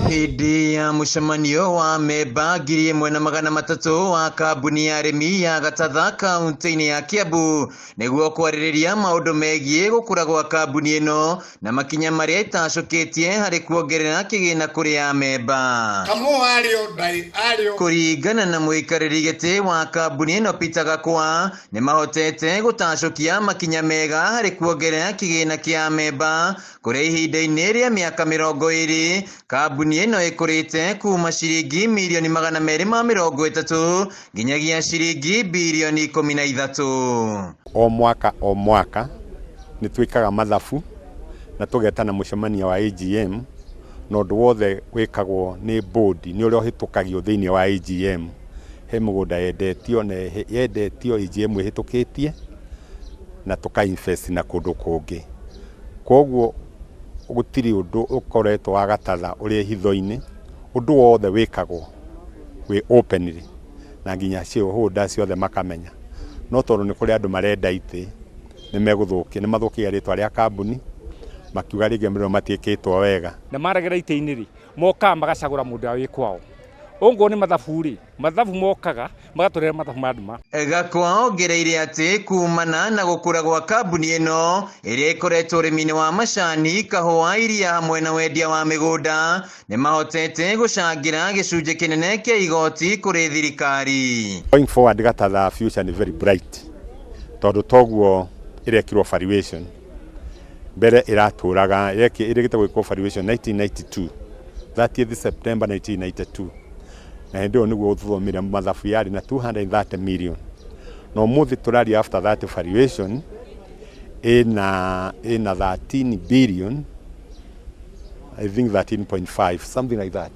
Hindi ya mũcemanio wa memba 1,300 wa kambuni ya arĩmi ya Gatatha kaunti-inĩ ya Kiambu nĩguo kwarĩrĩria maũndũ megiĩ gũkũra gwa kambuni ĩno na makinya marĩa itacũkĩtie harĩ kuongerera kĩgĩna kũrĩ amemba. Kũringana na mũikarĩri gĩtĩ wa kambuni ĩno Peter Gakwa, nĩ mahotete gũtacũkia makinya mega harĩ kuongerera kĩgĩna kĩa amemba kũrĩa ihinda-inĩ rĩa mĩaka 20 kambuni ĩno ĩkũrĩte kuma ciringi mirioni 230 nginyagia ciringi bilioni 13. O mwaka nĩ twĩkaga mathabu na tũgetana mũcemanio wa AGM na ũndũ wothe wĩkagwo nĩ board nĩ ũrĩa ũhĩtũkagio thĩinĩ wa AGM. He mũgũnda yendetio na yendetio AGM ĩhĩtũkĩtie na tũka-invest na kũndũ kũngĩ. Koguo gũtirĩ ũndũ ũkoretwo wa Gatatha ũrĩa hitho-inĩ, ũndũ wothe wĩkagwo wĩ openly na nginya shareholders ciothe makamenya. No tondũ nĩ kũrĩ andũ marenda itĩ nĩ mathũkia rĩtwa rĩa kambuni makiuga rĩngĩ mĩrĩo matiĩkĩtwo wega. Na maragera itĩ-inĩ rĩ moka magacagũra mũndũ wĩ kwao. Ongo nĩ mathabu rĩ, mathabu mokaga magatũrera mathabu manduma. Gakwa ongereire atĩ kumana na gũkũra gwa kambuni ĩno ĩrĩa ĩkoretwo ũrĩmi-inĩ wa macani, kahũa, iria hamwe na wendia wa mĩgũnda nĩ mahotete gũcangĩra gĩcunjĩ kĩnene kĩa igoti kũrĩ thirikari. Going forward Gatatha future is very bright. Tondũ toguo ĩrekirwo valuation. Mbere ĩratũraga ĩrĩgĩte gwĩkwo valuation 1992. 30th September 1992. Na hĩndĩ ĩyo nĩguo ũthomire mathabu yarĩ na 230 million. Na ũmũthĩ tũraria after that valuation ĩna 13 billion, I think 13.5, something like that.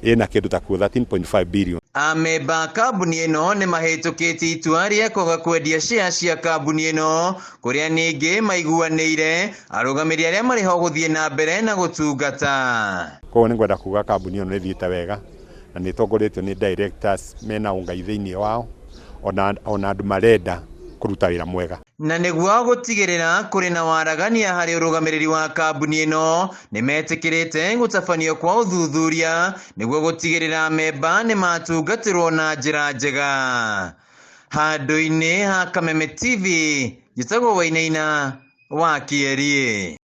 Ĩna kĩndũ ta 13.5 billion. Amemba kambuni ĩno nĩ mahĩtũkĩtie itua rĩa kwaga kwendia share cia kambuni ĩno kũrĩa ningĩ maiguanĩire arũgamĩrĩri arĩa marĩ ho gũthiĩ na mbere na gũtungata. Koguo nĩ ngwenda kuga kambuni ĩno nĩ ĩthiĩte wega na nĩ ĩtongoretio nĩ directors mena ũngai thĩinĩ wao ona andũ marenda kũruta wĩra mwega. Na nĩguo gũtigĩrĩra kũrĩ na waragania harĩ ũrũgamĩrĩri wa kambuni ĩno nĩ metĩkĩrĩte gũtabanio kwa ũthuthuria nĩguo gũtigĩrĩra amemba nĩ matungatĩrwo na njĩra njega. Handũ-inĩ ha Kameme TV, njĩtagwo Wainaina wa Kĩerie.